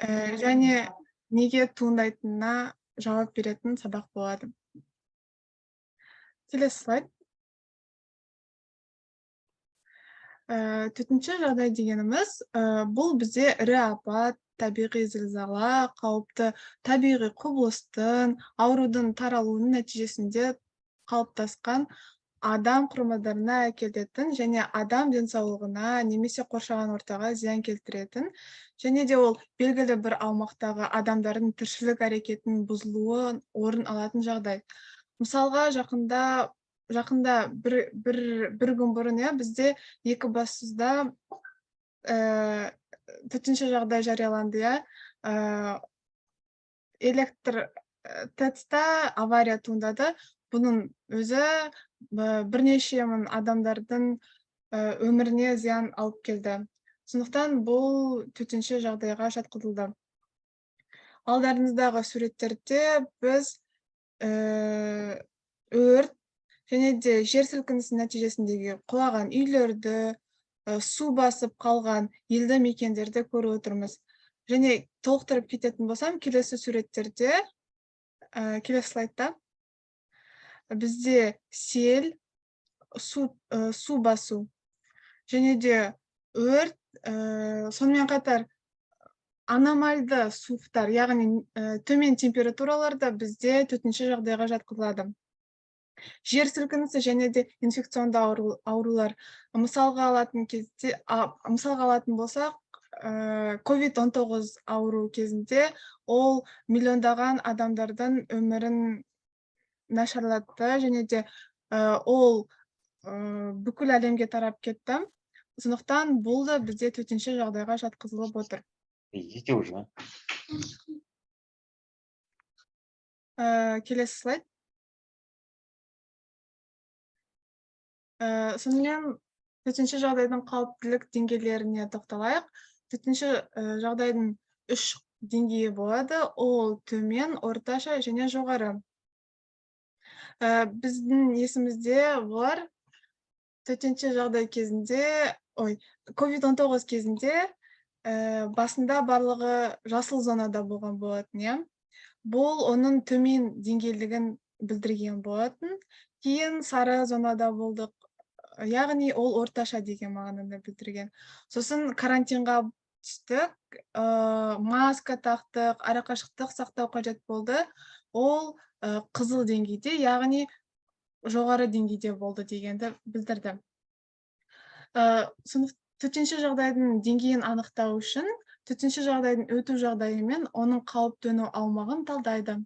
және неге туындайтынына жауап беретін сабақ болады. Келесі слайд. Төтенше жағдай дегеніміз, бұл бізде ірі апат, табиғи зілзала, қауіпті табиғи құбылыстың, аурудың таралуының нәтижесінде қалыптасқан адам құрмадарына әкелетін және адам денсаулығына немесе қоршаған ортаға зиян келтіретін, және де ол белгілі бір аумақтағы адамдардың тіршілік әрекетінің бұзылуы орын алатын жағдай. Мысалға, жақында бір күн бұрын бізде Екібастұзда төтенше жағдай жарияланды. Электр ТЭЦ-та авария туындады. Бұның өзі бірнеше мың адамдардың өміріне зиян алып келді. Сондықтан бұл төтенше жағдайға жатқызылды. Алдарыңыздағы суреттерде біз өрт және де жер сілкінісі нәтижесіндегі құлаған үйлерді, су басып қалған елді мекендерді көріп отырмыз. Және толықтырып кететін болсам, келесі суреттерде, келесі слайдта, бізде сел, су басу, және де өрт, сонымен қатар аномальды суықтар, яғни төмен температураларда бізде төтенше жағдайға жатқызылады. Жер сілкінісі және де инфекционды аурулар. Мысалға алатын болсақ, COVID-19 ауру кезінде ол миллиондаған адамдардың өмірін нашарлатты, және де ол бүкіл әлемге тарап кетті. Сондықтан бұл да бізде төтенше жағдайға жатқызылып отыр. Идите уже. Келесі слайд. Сонымен төтенше жағдайдың қауіптілік деңгейлеріне тоқталайық. Төтенше жағдайдың 3 деңгейі болады. Ол төмен, орташа және жоғары. Біздің есімізде олар төтенше жағдай кезінде, COVID-19 кезінде басында барлығы жасыл зонада болған болатын. Бұл оның төмен деңгейлігін білдірген болатын. Кейін сары зонада болдық. Яғни ол орташа деген мағынаны білдірген. Сосын карантинға түстік, маска тақтық, арақашықтық сақтау қажет болды. Ол қызыл деңгейде, яғни жоғары деңгейде болды дегенді білдірді. Төтенше жағдайдың деңгейін анықтау үшін төтенше жағдайдың өту жағдайы мен оның қауіп төну аумағын талдайды.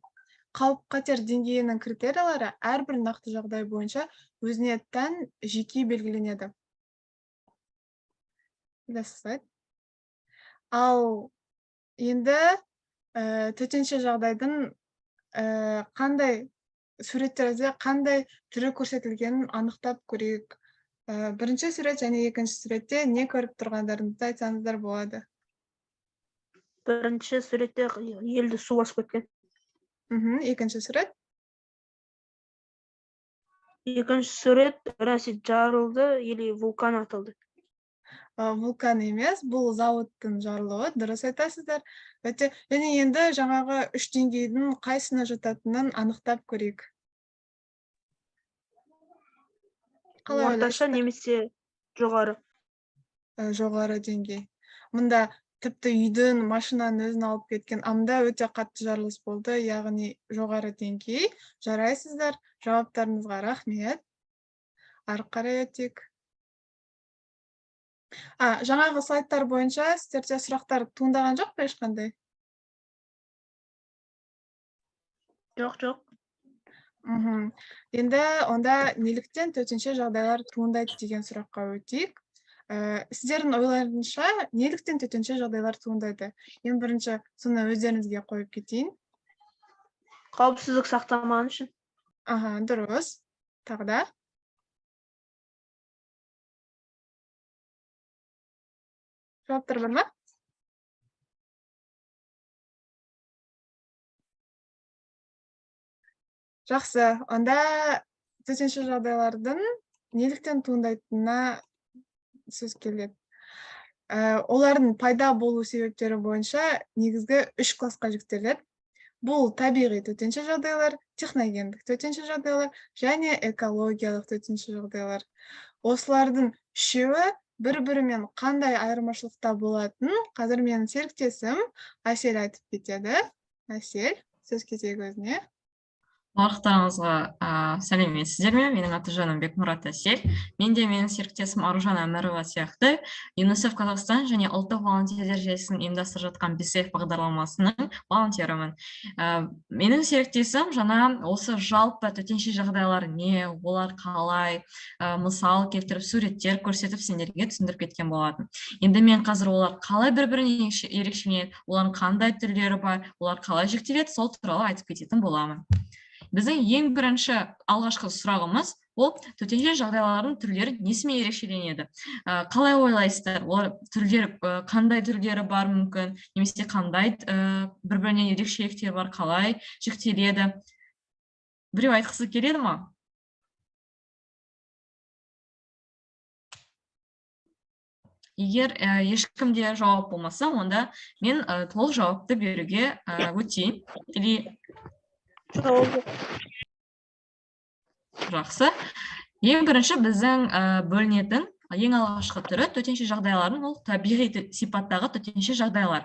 Қауіп қатер деңгейінің критериялары әрбір нақты жағдай бойынша өзіне тән жеке белгіленеді. Ал енді төтенше жағдайдың қандай суреттерде қандай түрі көрсетілгенін анықтап көрейік. Бірінші сурет және екінші суретте не көріп тұрғандарыңызды айтсаңыздар болады. Бірінші суретте елді су басып кеткен. Екінші сурет. Екінші сурет Россия жарылды или вулкан атылды. Вулкан емес, бұл зауыттың жарылуы, дұрыс айтасыздар. Және енді жаңағы 3 деңгейдің қайсына жататынын анықтап көрейік. Орташа немесе жоғары? Жоғары деңгей. Мұнда тіпті үйдің, машинаның өзін алып кеткен. Амда өте қатты жарылыс болды, яғни жоғары деңгей. Жарайсыздар, жауаптарыңызға рахмет. Ары қарай өтейік. Жаңағы слайдтар бойынша сіздерде сұрақтар туындаған жоқ па ешқандай? Жоқ. Енді онда неліктен төтенше жағдайлар туындайды деген сұраққа өтейік. Сіздердің ойларыңызша неліктен төтенше жағдайлар туындайды? Ең бірінші соны өздеріңізге қойып кетейін. Қауіпсіздік сақтамаған үшін. Дұрыс. Тағы да? Жауаптар бар ма? Жақсы, онда төтенше жағдайлардың неліктен туындайтынына сөз келеді. Олардың пайда болу себептері бойынша негізгі 3 классқа жіктеледі. Бұл табиғи төтенше жағдайлар, техногендік төтенше жағдайлар және экологиялық төтенше жағдайлар. Осылардың үшеуі бір-бірімен қандай айырмашылықта болатынын қазір менің серіктесім Әсел айтып кетеді. Әсел, сөз кезегі өзіңе. Барлықтарыңызға сәлеметсіздер ме? Менің аты жөнім Бекмұрат Әсел. Мен де менің серіктесім Аружан Әмірова сияқты ЮНИСЕФ Қазақстан және ұлттық волонтерлер желісінің ұйымдастырып жатқан BCF бағдарламасының волонтерімін. Менің серіктесім жаңа осы жалпы төтенше жағдайлар не, олар қалай, мысал келтіріп, суреттер көрсетіп сендерге түсіндіріп кеткен болатын. Енді мен қазір олар қалай бір-біріне ерекшеленеді, олардың қандай түрлері бар, олар қалай жіктеледі, сол туралы айтып кететін боламын. Біздің ең бірінші алғашқы сұрағымыз ол төтенше жағдайлардың түрлері несімен ерекшеленеді? Қалай ойлайсыздар? Олар қандай түрлері бар мүмкін? Немесе қандай бір-бірінен ерекшеліктері бар? Қалай жіктеледі? Біреу айтқысы келеді ма? Егер ешкімде жауап болмаса, онда мен толық жауапты беруге өтейін. Жақсы. Ең бірінші біздің бөлінетін ең алғашқы түрі төтенше жағдайлардың, ол табиғи сипаттағы төтенше жағдайлар.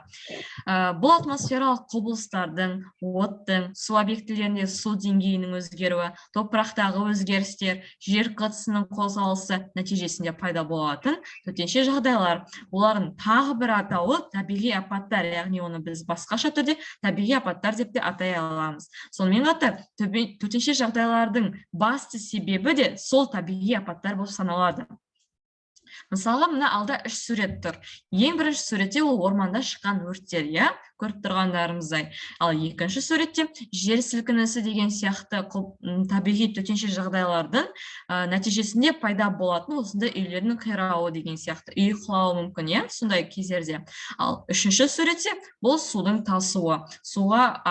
Бұл атмосфералық құбылыстардың, оттың, су объектілерінде су деңгейінің өзгеруі, топырақтағы өзгерістер, жер қыртысының қозғалысы нәтижесінде пайда болатын төтенше жағдайлар. Олардың тағы бір атауы табиғи апаттар, яғни оны біз басқаша түрде табиғи апаттар деп те атай аламыз. Сонымен қатар төтенше жағдайлардың басты себебі де сол табиғи апаттар болып саналады. Мысалға, мына алда 3 сурет тұр. Ең бірінші суретте ол орманда шыққан өрттер, көріп тұрғандарымыздай. Ал екінші суретте жер сілкінісі деген сияқты табиғи төтенше жағдайлардың нәтижесінде пайда болатын осындай үйлердің қирауы деген сияқты, үй құлауы мүмкін, сондай кездерде. Ал үшінші суретте бұл судың тасуы, суға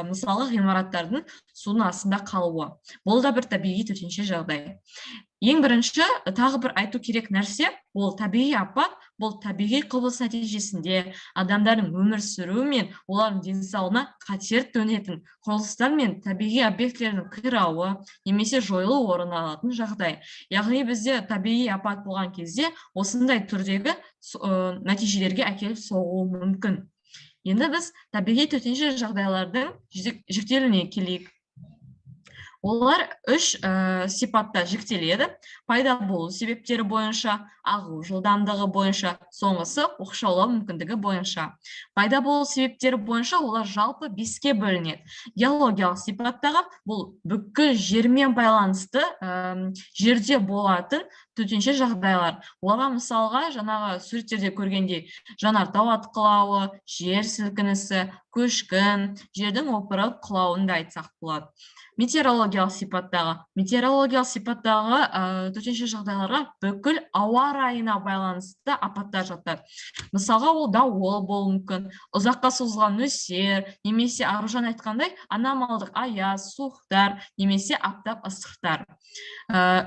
мысалы ғимараттардың судың астында қалуы. Бұл да бір табиғи төтенше жағдай. Ең бірінші тағы бір айту керек нәрсе, ол табиғи апат, бұл табиғи құбылыс нәтижесінде адамдардың өмір сүруі мен олардың денсаулығына қатер төнетін құрылыстар мен табиғи объектілердің қирауы немесе жойылу орын алатын жағдай. Яғни бізде табиғи апат болған кезде осындай түрдегі нәтижелерге әкеліп соғуы мүмкін. Енді біз табиғи төтенше жағдайлардың жіктелуіне келейік. Олар 3 сипатта жіктеледі. Пайда болу себептері бойынша, ағу жылдамдығы бойынша, соңғысы оқшаулау мүмкіндігі бойынша. Пайда болу себептері бойынша олар жалпы 5-ке бөлінеді. Геологиялық сипаттағы бұл бүкіл жермен байланысты жерде болатын төтенше жағдайлар. Оларға мысалға жаңағы суреттерде көргендей жанартау атқылауы, жер сілкінісі, көшкін, жердің опырып құлауын да айтсақ болады. Метеорологиялық сипаттағы төтенше жағдайларға бүкіл ауа райына байланысты апаттар жатады. Мысалға, ол дауыл болуы мүмкін, ұзаққа созылған нөсер, немесе Аружан айтқандай аномалдық аяз, суықтар, немесе аптап ыстықтар.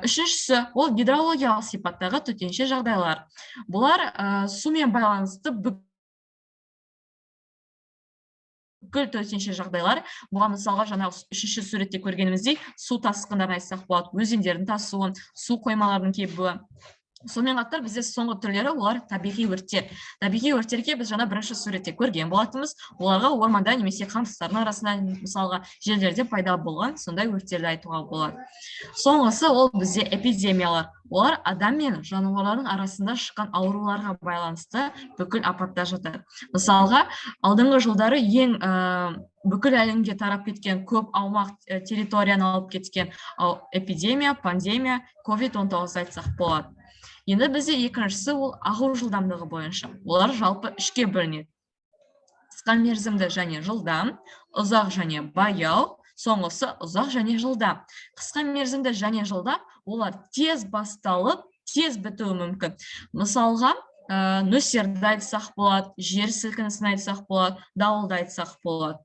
Үшіншісі, ол гидрологиялық сипаттағы төтенше жағдайлар. Бұлар сумен байланысты бүкіл төтенше жағдайлар. Бұған мысалға жаңағы 3-ші суретте көргеніміздей су тасқындарын айтсақ болады, өзендердің тасуын, су қоймаларының кебуі. Сонымен қатар бізде соңғы түрлері олар табиғи өрттер. Табиғи өрттерге біз жаңа 1-ші суретте көрген болатынбыз. Оларға орманда немесе қамыстардың арасында мысалға жерлерде пайда болған сондай өрттерді айтуға болады. Соңғысы ол бізде эпидемиялар. Олар адам мен жануарлардың арасында шыққан ауруларға байланысты бүкіл апаттар жатады. Мысалға, алдыңғы жылдары ең бүкіл әлемге тарап кеткен көп аумақ территорияны алып кеткен эпидемия, пандемия, COVID-19 айтсақ болады. Енді бізде екіншісі ол ағу жылдамдығы бойынша. Олар жалпы 3-ке бөлінеді. Қысқа мерзімді және жылдам, ұзақ және баяу, соңғысы ұзақ және жылдам. Қысқа мерзімді және жылдам олар тез басталып, тез бітуі мүмкін. Мысалға, нөсерді айтсақ болады, жер сілкінісін айтсақ болады, дауылды айтсақ болады.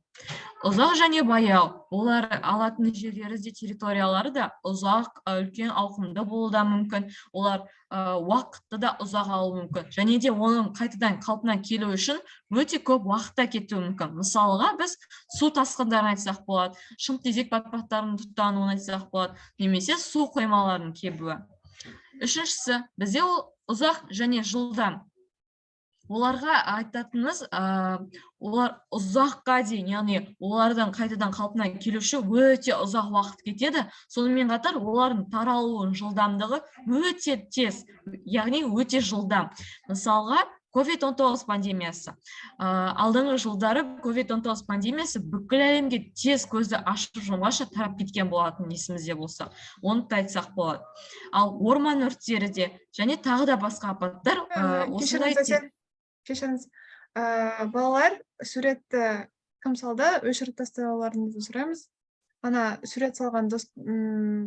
Ұзақ және баяу, олар алатын жерлері де территориялары да ұзақ, үлкен ауқымды болуы да мүмкін. Олар уақытты да ұзақ алуы мүмкін. Және де оның қайтадан қалпына келу үшін өте көп уақытта кетуі мүмкін. Мысалға, біз су тасқындарын айтсақ болады, шымтезек батпақтарының тұтануын айтсақ болады, немесе су қоймаларының кебуі. Үшіншісі, бізде ол ұзақ және жылдам. Оларға айтатынымыз, олар ұзаққа дейін, яғни олардан қайтадан қалпына келуші өте ұзақ уақыт кетеді. Сонымен қатар олардың таралуының жылдамдығы өте тез, яғни өте жылдам. Мысалға, COVID-19 пандемиясы. Алдыңғы жылдары COVID-19 пандемиясы бүкіл әлемге тез көзді ашып жұмғаша тарап кеткен болатын, есімізде болса. Оны да айтсақ болады. Ал орман өрттері де және тағы да басқа апаттар кешіріңіз, балалар суретті кім салды, өшіріп тастауларыңызды сұраймыз. Ана сурет салған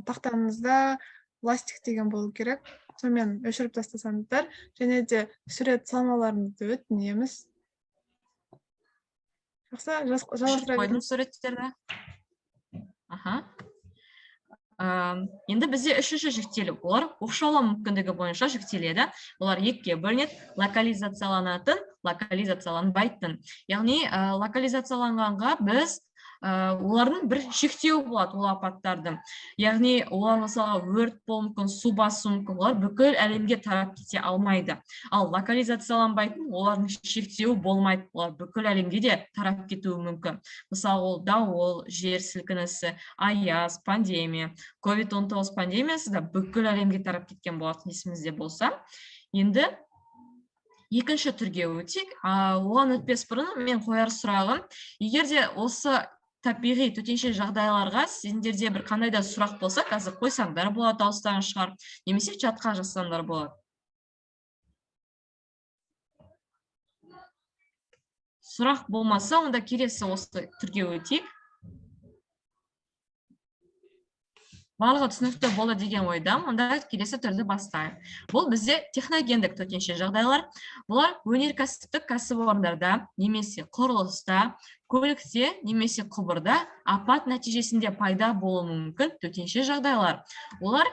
тақтаңызда ластик деген болу керек. Сонымен өшіріп тастасаңыздар, және де сурет салмаларыңызды өтінеміз. Жақсы, жалғастыра қойдым суреттерді. Енді бізде үшінші жіктелу, олар оқшаулау мүмкіндігі бойынша жіктеледі. Олар екіге бөлінеді: локализацияланатын, локализацияланбайтын. Яғни локализацияланғанға біз олардың бір шектеуі болады, ол апаттардың. Яғни олар мысалға өрт болуы мүмкін, су басуы мүмкін, олар бүкіл әлемге тарап кете алмайды. Ал локализацияланбайтын, олардың шектеуі болмайды, олар бүкіл әлемге де тарап кетуі мүмкін. Мысалы, ол дауыл, жер сілкінісі, аяз, пандемия, COVID-19 пандемиясы да бүкіл әлемге тарап кеткен болатын, есімізде болса. Енді екінші түрге өтейік. Оған өтпес бұрын мен қояр сұрағым, егер де осы табиғи төтенше жағдайларға сендерде бір қандай да сұрақ болса, қазір қойсаңдар болады, дауыстарын шығарып, немесе чатқа жазсаңдар болады. Сұрақ болмаса, онда келесі осы түрге өтейік. Барлығы түсінікті болды деген ойдам, онда келесі түрді бастайық. Бұл бізде техногендік төтенше жағдайлар. Бұлар өнеркәсіптік кәсіпорындарда, немесе құрылыста, көлікте, немесе құбырда апат нәтижесінде пайда болуы мүмкін төтенше жағдайлар. Олар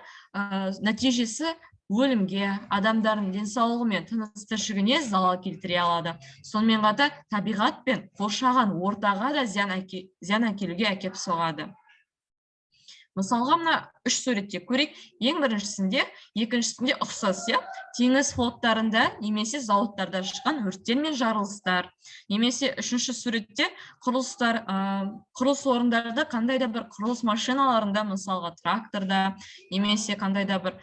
нәтижесі өлімге, адамдардың денсаулығы мен тыныс-тіршілігіне залал келтіре алады. Сонымен қатар табиғат пен қоршаған ортаға да зиян әкелуге әкеп соғады. Мысалға, мына үш суретте көрейік. Ең біріншісінде, екіншісінде ұқсас, теңіз флоттарында немесе зауыттарда шыққан өрттер мен жарылыстар. Немесе үшінші суретте құрылыстар, құрылыс орындарда, қандай да бір құрылыс машиналарында, мысалға тракторда, немесе қандай да бір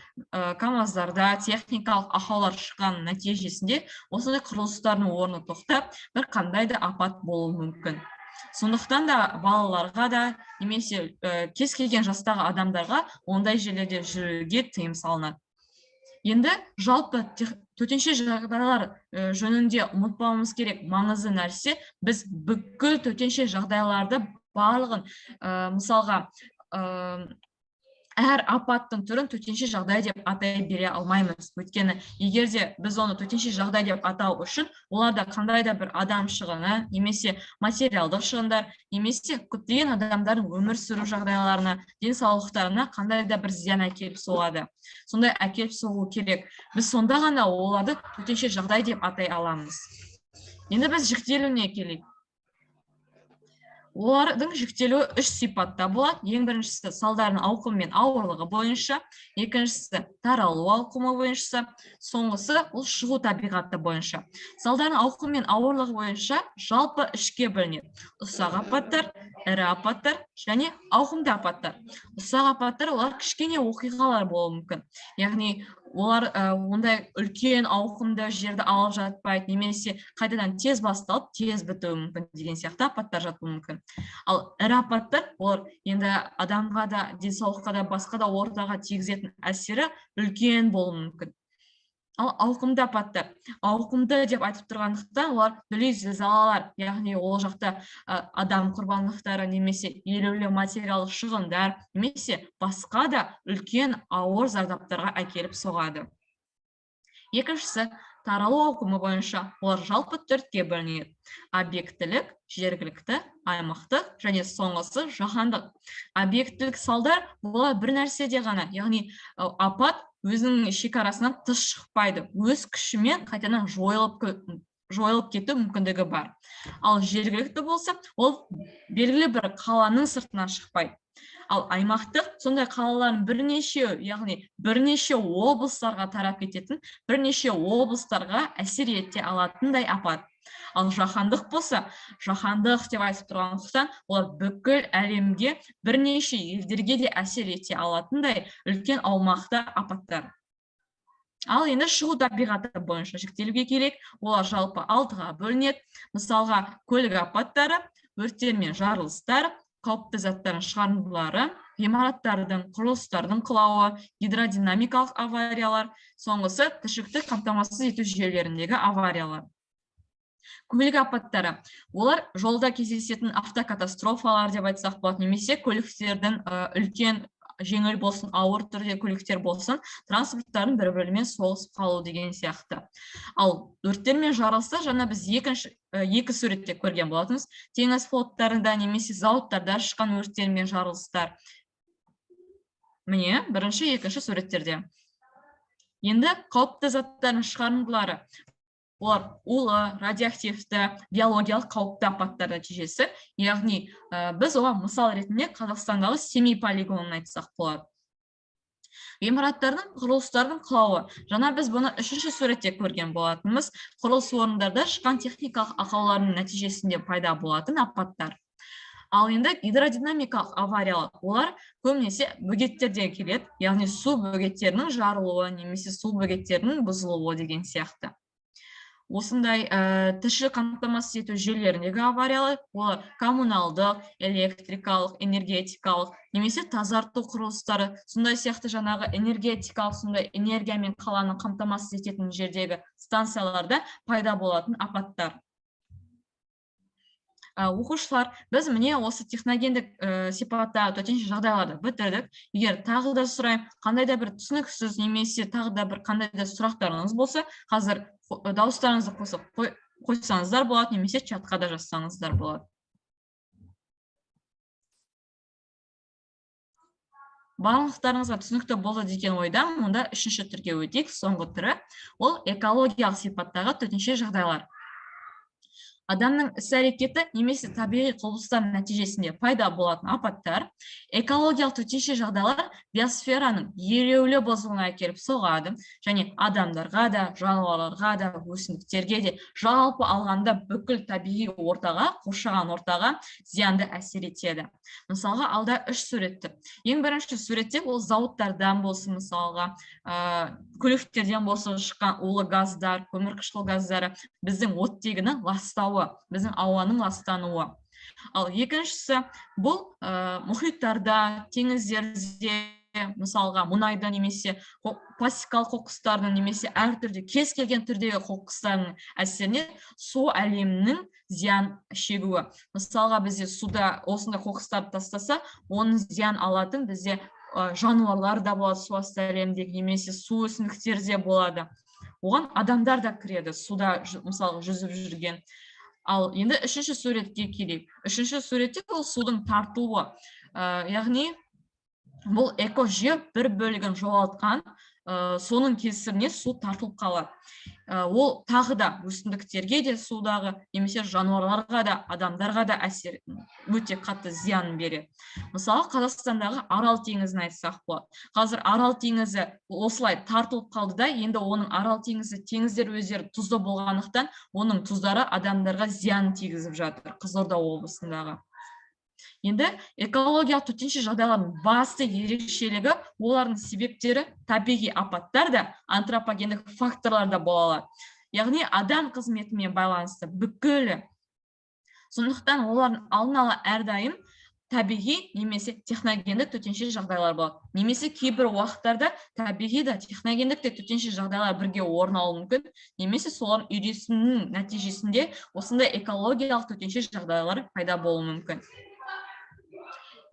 камаздарда техникалық ақаулар шыққан нәтижесінде осындай құрылыстардың орны тоқтап, бір қандай да апат болуы мүмкін. Сондықтан да балаларға да, немесе кез келген жастағы адамдарға ондай жерлерде жүруге тыйым салынады. Енді жалпы төтенше жағдайлар жөнінде ұмытпауымыз керек маңызды нәрсе, біз бүкіл төтенше жағдайларды барлығын, мысалға, әр апаттың түрін төтенше жағдай деп атай бере алмаймыз. Өйткені, егер де біз оны төтенше жағдай деп атау үшін, оларда қандай да бір адам шығыны, немесе материалдық шығындар, немесе көптеген адамдардың өмір сүру жағдайларына, денсаулықтарына қандай да бір зиян әкеліп соғады. Сондай әкеліп соғу керек. Біз сонда ғана оларды төтенше жағдай деп атай аламыз. Енді біз жіктелуіне келейік. Олардың жіктелуі үш сипатта болады. Ең біріншісі салдардың ауқымы мен ауырлығы бойынша, екіншісі таралу ауқымы бойынша, соңғысы ол шығу табиғаты бойынша. Салдардың ауқымы мен ауырлығы бойынша жалпы үшке бөлінеді: ұсақ апаттар, ірі апаттар және ауқымды апаттар. Ұсақ апаттар олар кішкене оқиғалар болуы мүмкін. Яғни олар ондай үлкен ауқымды жерді алып жатпайды, немесе қайтадан тез басталып, тез бітуі мүмкін деген сияқты апаттар жатуы мүмкін. Ал ірі апаттар, олар енді адамға да, денсаулыққа да, басқа да ортаға тигізетін әсері үлкен болуы мүмкін. Ал ауқымды апаттар, ауқымды деп айтып тұрғандықтан, олар дүлей зілзалалар, яғни ол жақта адам құрбандықтары, немесе елеулі материалдық шығындар, немесе басқа да үлкен ауыр зардаптарға әкеліп соғады. Екіншісі таралу ауқымы бойынша олар жалпы 4-ке бөлінеді. Объектілік, жергілікті, аймақтық және соңғысы жаһандық. Объектілік салдар олар бір нәрседе ғана, яғни апат өзінің шекарасынан тыс шықпайды, өз күшімен қайтадан жойылып кету мүмкіндігі бар. Ал жергілікті болса, ол белгілі бір қаланың сыртынан шықпайды. Ал аймақтық сондай қалалардың бірнеше облыстарға тарап кететін, бірнеше облыстарға әсер ете алатындай апат. Ал жаһандық болса, жаһандық деп айтып тұрғандықтан, олар бүкіл әлемге бірнеше елдерге де әсер ете алатындай үлкен аумақты апаттар. Ал енді шығу табиғаты бойынша жіктелуге керек, олар жалпы 6-ға бөлінеді. Мысалға, көлік апаттары, өрттер мен жарылыстар, қауіпті заттардың шығарындылары, ғимараттардың, құрылыстардың құлауы, гидродинамикалық авариялар, соңғысы тіршілікті қамтамасыз ету жүйелеріндегі авариялар. Көлік апаттары, олар жолда кездесетін автокатастрофалар деп айтсақ болады, немесе көліктердің үлкен жеңіл болсын, ауыр түрде көліктер болсын, транспорттардың бір-бірімен соғысып қалу деген сияқты. Ал өрттер мен жарылыстар жаңа біз екі суретте көрген болатынбыз. Теңіз флоттарында немесе зауыттарда шыққан өрттер мен жарылыстар. Міне, бірінші, екінші суреттерде. Енді қауіпті заттардың шығарындылары. Олар улы, радиоактивті, биологиялық қауіпті апаттар нәтижесі. Яғни, біз оған мысал ретінде Қазақстандағы Семей полигонын айтсақ болады. Ғимараттардың, құрылыстардың құлауы. Жаңа біз бұны үшінші суретте көрген болатынбыз. Құрылыс орындарда шыққан техникалық ақаулардың нәтижесінде пайда болатын апаттар. Ал енді гидродинамикалық авариялар, олар көбінесе бөгеттерден келеді, яғни су бөгеттерінің жарылуы немесе су бөгеттерінің бұзылуы деген сияқты. Осындай тіршілік қамтамасыз ету жүйелеріндегі авариялар, олар коммуналдық, электрикалық, энергетикалық, немесе тазарту құрылыстары, сондай сияқты жаңағы энергетикалық, сондай энергиямен қаланы қамтамасыз ететін жердегі станцияларда пайда болатын апаттар. Оқушылар, біз міне осы техногендік сипаттағы төтенше жағдайларды бітірдік. Егер тағы да сұрайым, қандай да бір түсініксіз немесе тағы да бір қандай да сұрақтарыңыз болса, қазір дауыстарыңызды қосып қойсаңыздар болады, немесе чатқа да жазсаңыздар болады. Барлықтарыңызға түсінікті болды деген ойдамын. Онда үшінші түрге өтейік. Соңғы түрі ол экологиялық сипаттағы төтенше жағдайлар. Адамның іс-әрекеті немесе табиғи құбылыстар нәтижесінде пайда болатын апаттар, экологиялық төтенше жағдайлар биосфераның елеулі бұзылуына әкеліп соғады, және адамдарға да, жануарларға да, өсімдіктерге де жалпы алғанда бүкіл табиғи ортаға, қоршаған ортаға зиянды әсер етеді. Мысалға, алда 3 суретті. Ең бірінші суретте ол зауыттардан болсын, мысалға, көліктерден болсын шыққан улы газдар, көмірқышқыл газдары біздің оттегінің ластауы, біздің ауаның ластануы. Ал екіншісі бұл мұхиттарда, теңіздерде, мысалға мұнайда немесе пластикалық қоқыстардың немесе әртүрлі кез келген түрдегі қоқыстардың әсерінен су әлемінің зиян шегуі. Мысалға бізде суда осындай қоқыстарды тастаса, оның зиян алатын бізде жануарлар да болады су асты әлемдегі, немесе су өсімдіктері де болады. Оған адамдар да кіреді, суда мысалы жүзіп жүрген. Ал енді үшінші суретке келейік. Үшінші суретте ол судың тартылуы. Яғни бұл экожүйе бір бөлігін жоғалтқан, соның кесірінен су тартылып қалады. Ол тағы да өсімдіктерге де судағы, немесе жануарларға да, адамдарға да әсер өте қатты зиян береді. Мысалы, Қазақстандағы Арал теңізін айтсақ болады. Қазір Арал теңізі осылай тартылып қалды да, енді оның Арал теңізі теңіздер өздері тұзды болғандықтан, оның тұздары адамдарға зиян тигізіп жатыр, Қызылорда облысындағы. Енді экологиялық төтенше жағдайлардың басты ерекшелігі, олардың себептері табиғи апаттар да, антропогендік факторлар да бола алады. Яғни адам қызметімен байланысты бүкілі. Сондықтан олардың алдын ала әрдайым табиғи немесе техногендік төтенше жағдайлар болады. Немесе кейбір уақыттарда табиғи да техногендік те төтенше жағдайлар бірге орын алуы мүмкін, немесе солардың үйлесімінің нәтижесінде осындай экологиялық төтенше жағдайлар пайда болуы мүмкін.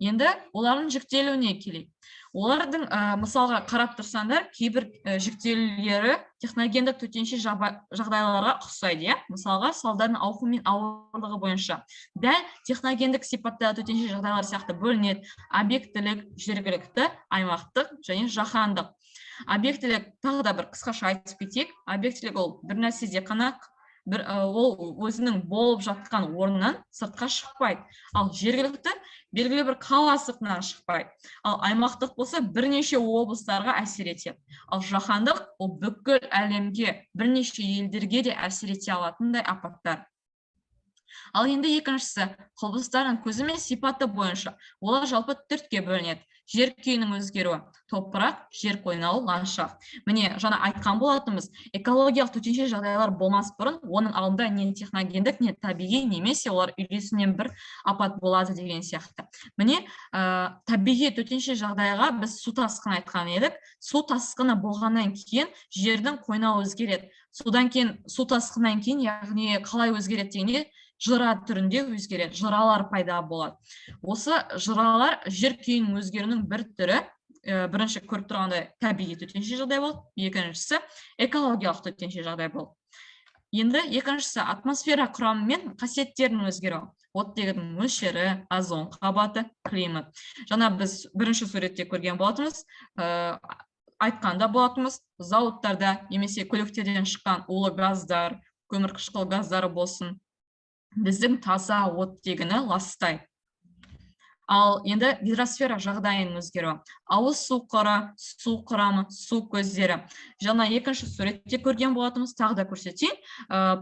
Енді олардың жіктелуіне келейік. Олардың мысалға қарап тұрсаңдар, кейбір жүктелулері техногендік төтенше жағдайларға ұқсайды, иә? Мысалға, салдардың ауқымы мен ауырлығы бойынша. Дәл техногендік сипатта төтенше жағдайлар сияқты бөлінеді: объектілік, жергілікті, аймақтық және жаһандық. Объектілік тағы да бір қысқаша айтып кетейік. Объектілік ол бір нәрседе қана ол өзінің болып жатқан орнынан сыртқа шықпайды. Ал жергілікті белгілі бір қала сыртынан шықпайды. Ал аймақтық болса бірнеше облыстарға әсер етеді. Ал жаһандық ол бүкіл әлемге, бірнеше елдерге де әсер ете алатындай апаттар. Ал енді екіншісі, құбылыстардың көзі мен сипаты бойынша. Олар жалпы төртке бөлінеді: жер күйінің өзгеруі, топырақ, жер қойнауы, ландшафт. Міне, жаңа айтқан болатынбыз, экологиялық төтенше жағдайлар болмас бұрын, оның алдында не техногендік, не табиғи, немесе олар үйлесімнен бір апат болады деген сияқты. Міне, табиғи төтенше жағдайға біз су тасқыны айтқан едік. Су тасқыны болғаннан кейін жердің қойнауы өзгереді. Содан кейін су тасқыннан кейін, яғни қалай өзгереді дегенде, жыра түрінде өзгереді, жыралар пайда болады. Осы жыралар жер күйінің өзгеруінің бір түрі. Бірінші көріп тұрғандай табиғи төтенше жағдай болды, екіншісі экологиялық төтенше жағдай болды. Енді екіншісі атмосфера құрамы мен қасиеттерінің өзгеруі. Оттегінің мөлшері, озон қабаты, климат. Жаңа біз бірінші суретте көрген болатынбыз, айтқанда болатынбыз, зауыттарда немесе көліктерден шыққан улы газдар, көмірқышқыл газдары болсын, біздің таза оттегіні ластайды. Ал енді гидросфера жағдайының өзгеруі. Ауыз су қоры, су құрамы, су көздері. Жаңа екінші суретте көрген болатынымыз, тағы да көрсетейін.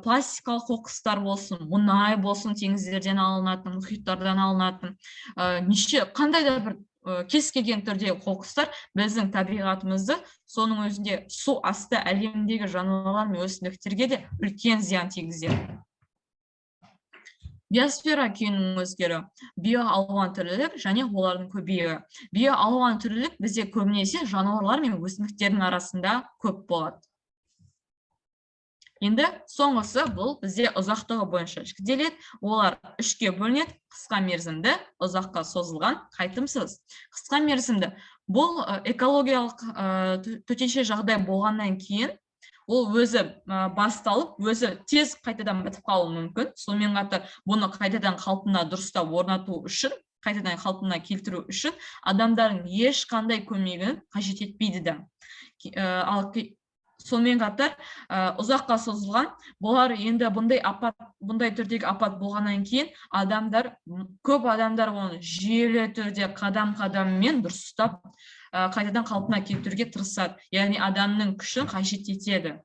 Пластикалық қоқыстар болсын, мұнай болсын, теңіздерден алынатын, мұхиттардан алынатын, қандай да бір кез келген түрдегі қоқыстар біздің табиғатымызды, соның өзінде су асты әлемдегі жануарлар мен өсімдіктерге де үлкен зиян тигізеді. Биосфера күйінің өзгеруі, биоалуантүрлілік және олардың көбеюі. Биоалуантүрлілік бізде көбінесе жануарлар мен өсімдіктердің арасында көп болады. Енді соңғысы бұл бізде ұзақтығы бойынша жіктеледі. Олар үшке бөлінеді: қысқа мерзімді, ұзаққа созылған, қайтымсыз. Қысқа мерзімді бұл экологиялық төтенше жағдай болғаннан кейін ол өзі басталып, өзі тез қайтадан бітіп қалуы мүмкін. Сонымен қатар бұны қайтадан қалпына дұрыстап орнату үшін, қайтадан қалпына келтіру үшін адамдардың ешқандай көмегін қажет етпейді да. Ал сонымен қатар ұзаққа созылған, бұлар енді бұндай түрдегі апат болғаннан кейін көп адамдар оны жүйелі түрде қадам-қадаммен дұрыстап қайтадан қалпына келтіруге тырысады. Яғни адамның күшін қажет етеді.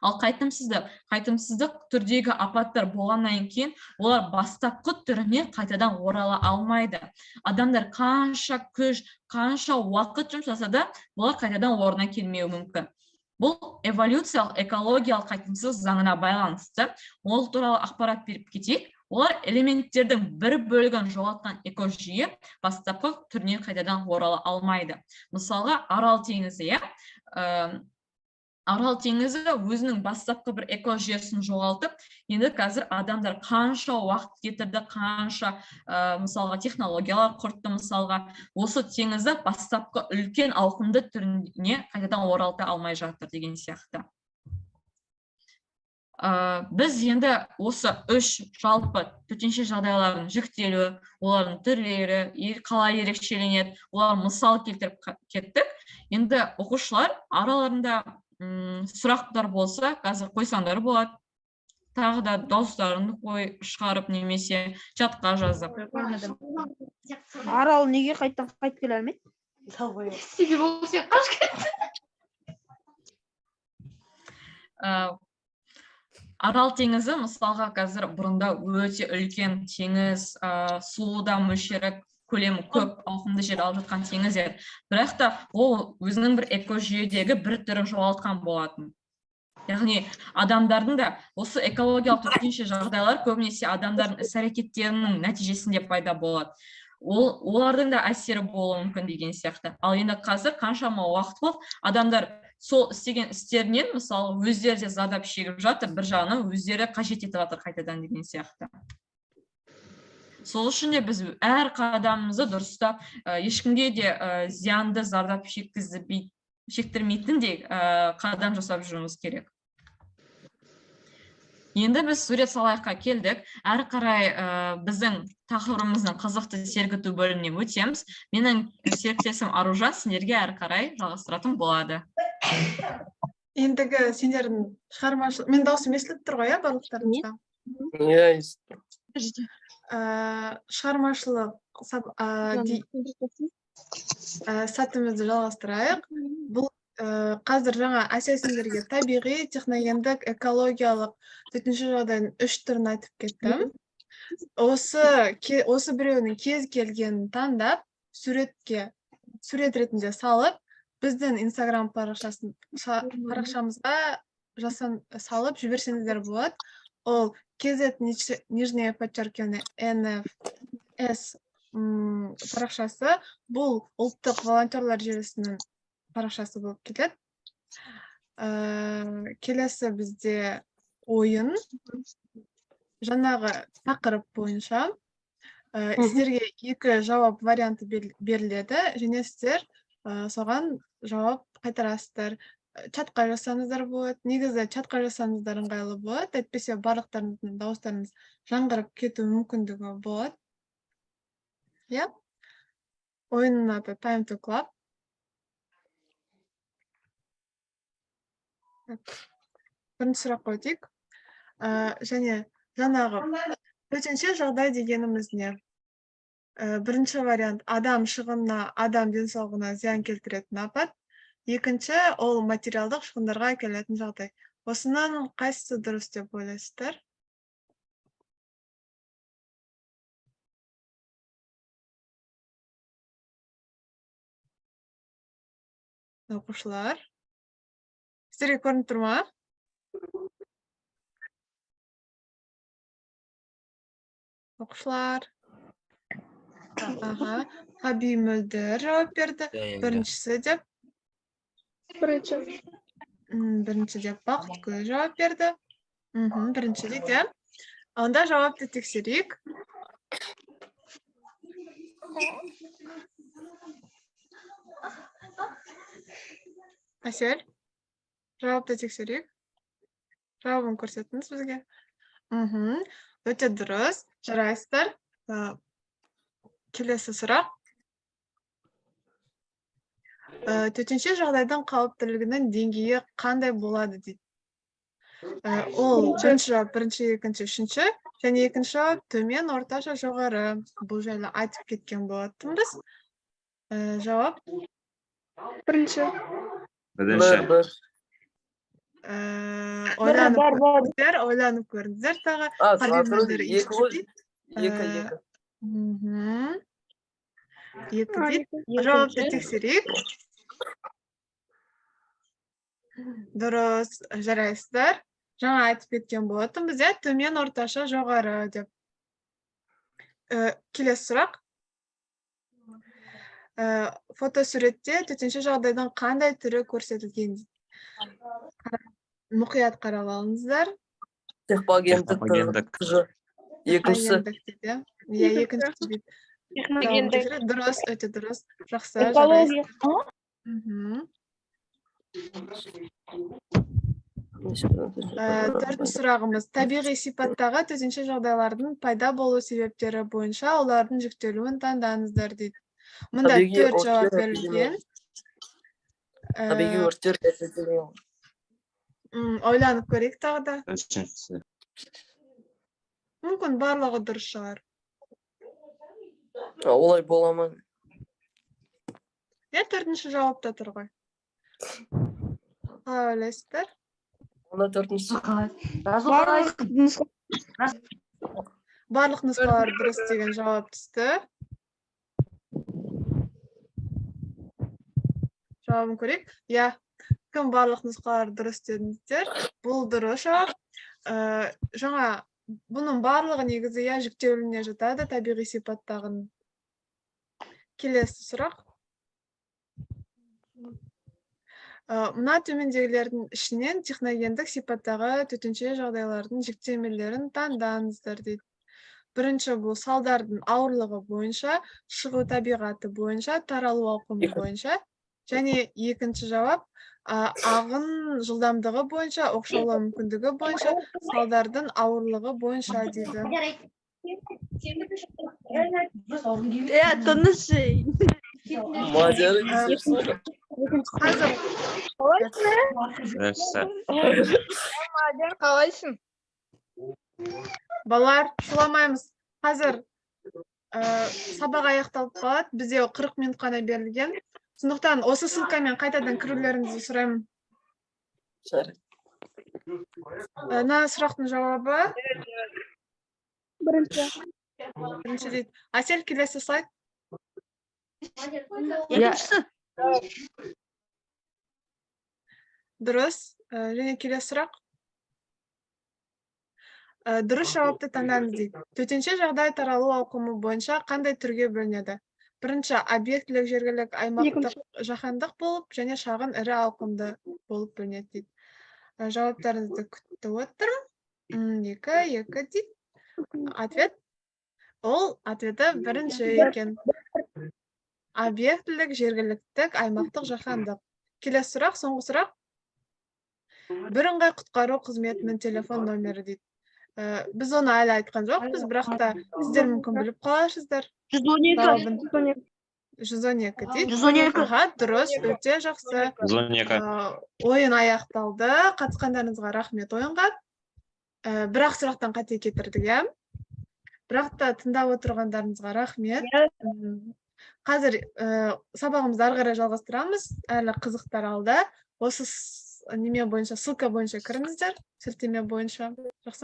Ал қайтымсыздық түрдегі апаттар болғаннан кейін олар бастапқы түріне қайтадан орала алмайды. Адамдар қанша күш, қанша уақыт жұмсаса да, бұлар қайтадан орнына келмеуі мүмкін. Бұл эволюциялық экологиялық қайтымсыз заңына байланысты. Ол туралы ақпарат беріп кетейік. Олар элементтердің бір бөлігін жоғалтқан экожүйе бастапқы түріне қайтадан орала алмайды. Мысалға, Арал теңізі, Арал теңізі өзінің бастапқы бір экожүйесін жоғалтып, енді қазір адамдар қанша уақыт кетірді, қанша мысалға технологиялар құртты, мысалға осы теңізді бастапқы үлкен ауқымды түріне қайтадан оралта алмай жатыр деген сияқты. Біз енді осы үш жалпы төтенше жағдайлардың жіктелуі, олардың түрлері, қалай ерекшеленеді, олар мысал келтіріп кеттік. Енді оқушылар араларында сұрақтар болса, қазір қойсаңдар болады. Тағы да дауыстарын шығарып немесе чатқа жазып. Арал неге қайтып келе алмайды? Себебі ол сен қашып кетті. Арал теңізі мысалға қазір бұрында өте үлкен теңіз, суы мөлшері көлемі көп, ауқымды жер алып жатқан теңіз еді. Бірақ та ол өзінің бір экожүйедегі бір түрін жоғалтқан болатын. Яғни адамдардың да осы экологиялық төтенше жағдайлар көбінесе адамдардың іс-әрекеттерінің нәтижесінде пайда болады. Олардың да әсері болуы мүмкін деген сияқты. Ал енді қазір қаншама уақыт болды, адамдар сол істеген істерінен, мысалы, өздері де зардап шегіп жатыр, бір жағынан өздері қажет етіп жатыр қайтадан деген сияқты. Сол үшін де біз әр қадамымызды дұрыстап, ешкімге де зиянды зардап шектірмейтіндей қадам жасап жүруіміз керек. Енді біз сурет салайыққа келдік. Әрі қарай біздің тақырыбымыздың қызықты сергіту бөліміне өтеміз. Менің серіктесім Аружан сендерге әрі қарай жалғастыратын болады. Ендігі сендердің шығармашылық, мен даусым естіліп тұр ғой, барлықтарыңызға? Иә, Шығармашылық сатымызды жалғастырайық. Бұл қазір жаңа Әсия сендерге табиғи, техногендік, экологиялық төтенше жағдайдың 3 түрін айтып кеттім. Осы біреуінің кез келгенін таңдап, сурет ретінде салып, біздің Инстаграм парақшамызға салып жіберсеңіздер болады. Ол KZ нижнее подчеркивание NFS парақшасы, бұл ұлттық волонтерлар желісінің парақшасы болып кетеді. Келесі бізде ойын, жаңағы тақырып бойынша сіздерге 2 жауап варианты беріледі, және сіздер соған жауап қайтарасыздар. Чатқа жасаңыздар болады. Негізі чатқа жасаңыздар ыңғайлы болады. Әйтпесе барлықтарыңыздың дауыстарыңыз жаңғырып кету мүмкіндігі болады. Иә? Ойынның аты Time to Club. Бірінші сұраққа өтейік. Және жаңағы төтенше жағдай дегеніміз не? Бірінші вариант адам шығынына, адам денсаулығына зиян келтіретін апат. Екінші ол материалдық шығындарға әкелетін жағдай. Осынан қайсысы дұрыс деп ойлайсыздар? Оқушылар. Сіздерге көрініп тұр ма? Оқушылар. Хаби Мөлдір жауап берді. Біріншісі деп. Бірінші деп Бақытгүл жауап берді. Бірінші дейді. Онда жауапты тексерейік. Әсел, жауапты тексерейік. Жауабын көрсетіңіз бізге. Өте дұрыс. Жарайсыздар. Келесі сұрақ. Төтенше жағдайдың қауіптілігінің деңгейі қандай болады дейді. Ол бірінші жауап, бірінші, екінші, үшінші, және екінші жауап төмен, орташа, жоғары. Бұл жайлы айтып кеткен болатынбыз. Жауап? Бірінші. Ойланып көріңіздер тағы. Екі дейді. Жауапты тексерейік. Дұрыс, жарайсыздар. Жаңа айтып кеткен болатын бізде төмен, орташа, жоғары деп. Келесі сұрақ. Фотосуретте төтенше жағдайдың қандай түрі көрсетілген? Мұқият қарап алыңыздар. Техногендік. Екінші. Екінші дейді. Дұрыс, өте дұрыс. Жақсы, жарайсыздар. Төртінші сұрағымыз. Табиғи сипаттағы төтенше жағдайлардың пайда болу себептері бойынша олардың жіктелуін таңдаңыздар дейді. Мұнда 4 жауап берілген. Табиғи өрттер жіктелуі. Ойланып көрейік тағы да. Үшіншісі. Мүмкін барлығы дұрыс шығар. Олай бола ма? Төртінші жауапта тұр ғой. Қалай ойлайсыздар? Онда төртінші. Барлық нұсқалар дұрыс деген жауап түсті. Жауабын көрейік. Кім барлық нұсқалар дұрыс дедіңіздер? Бұл дұрыс жауап. Жаңа бұның барлығы негізі жіктелуіне жатады, табиғи сипаттағын. Келесі сұрақ. Мұна төмендегілердің ішінен техногендік сипаттағы төтенше жағдайлардың жіктемелерін таңдаңыздар дейді. Бірінші бұл салдардың ауырлығы бойынша, шығу табиғаты бойынша, таралу ауқымы бойынша. Және екінші жауап ағын жылдамдығы бойынша, оқшаулау мүмкіндігі бойынша, салдардың ауырлығы бойынша дейді. Тыныш. Қазір Қалайсың? балалар сұламаймыз. Қазір сабақ аяқталып қалады. Бізде 40 минут қана берілген. Сондықтан осы ссылкамен қайтадан кірулеріңізді сұраймын. Мына сұрақтың жауабы бірінші дейді. Әсел, келесі слайд. Екіншісі. Дұрыс. Және келесі сұрақ. Дұрыс жауапты таңдаңыз дейді. Төтенше жағдай таралу ауқымы бойынша қандай түрге бөлінеді? Бірінші объектілік, жергілік, аймақтық, жаһандық болып, және шағын ірі ауқымды болып бөлінеді дейді. Жауаптарыңызды күтіп отырмын. 2 дейді. Ответ. Ол ответі бірінші екен. Объектілік, жергіліктік, аймақтық, жаһандық. Келесі сұрақ, соңғы сұрақ. Бірыңғай құтқару қызметінің телефон номері дейді. Біз оны әлі айтқан жоқпыз, бірақ та сіздер мүмкін біліп қаласыздар. 112. 112 дейді. 112. Аха, дұрыс, өте жақсы. 112. Ойын аяқталды. Қатысқандарыңызға рахмет ойынға. Бірақ сұрақтан қате кетірдік, иә? Бірақ та тыңдап отырғандарыңызға рахмет. Қазір сабағымызды ары қарай жалғастырамыз. Әлі қызықтар алда. Осы неме бойынша, ссылка бойынша кіріңіздер, сілтеме бойынша. Жақсы ма?